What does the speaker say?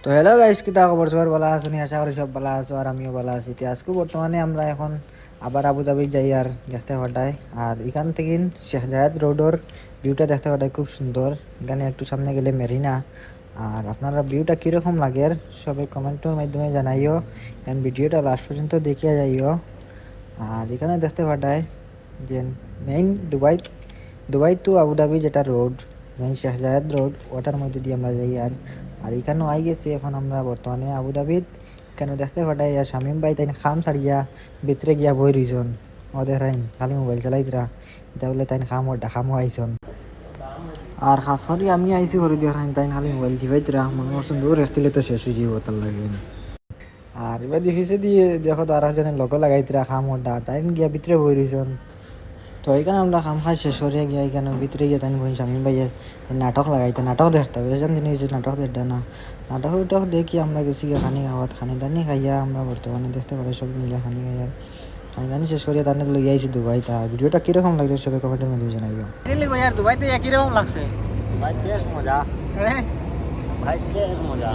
তো hello guys, কিতা খবর? সবার ভালো আছো নি? আশা করি সব ভালো আছো আর আমিও ভালো আছি। তো আজকে বর্তমানে আমরা এখন আবার আবুধাবি যাই আর দেখতে পাঠাই। আর এখান থেকে শেখ জায়েদ রোডের ভিউটা দেখতে পাঠাই, খুব সুন্দর। এখানে একটু সামনে গেলে মেরিনা। আর আপনারা ভিউটা কীরকম লাগে সবাই কমেন্টের মাধ্যমে জানাইও, এন্ড ভিডিওটা লাস্ট পর্যন্ত দেখিয়া যাইও। আর এখানে দেখতে পাঠাই যে main Dubai Dubai to Abu Dhabi যেটা road, main Sheikh Zayed road, ওটার মধ্যে দিয়ে আমরা যাই। আর আর এখানেও আই গেছি এখন আমরা বর্তমানে আবুধাবিত। কেন দেখতে পাঠাই আর শামিম ভাই তাই খাম ছাড়িয়া ভিতরে গিয়া বই রইছন। ওদের আইন খালি মোবাইল চালাইতরা, এটা বলে তাই খামও আইসন। আর খাসরি আমি আইসি করে দিয়ে তাই খালি মোবাইল টিপাইতরা, মনে করছেন দূর রাখলে তো শেষ হয়ে যাবো তার লাগে। আর এবার দিফিসে দিয়ে দেখো তো আর একজনের লোক লাগাইতরা খাম ওটা, তাই গিয়া ভিতরে বই রইছন। তো এখানে আমরা খাম খাই শেষ করিয়া গিয়া এখানে ভিতরে গিয়ে তাই বই স্বামী ভাইয়া নাটক লাগাইতে, নাটক দেখতে হবে বেশন দিন হয়েছে নাটক দেখতে না। নাটক উটক দেখি আমরা গেছি গিয়ে খানি খাওয়াত, খানি দানি খাইয়া আমরা বর্তমানে দেখতে পারি সব মিলে খানি খাইয়ার খানি দানি শেষ করিয়া তার লই আইছি দুবাই। তা ভিডিওটা কীরকম লাগলো সবাই কমেন্টের মধ্যে জানাইও। यार दुबई तो किरकम লাগছে ভাই বেশ মজা, হ্যাঁ ভাই বেশ মজা।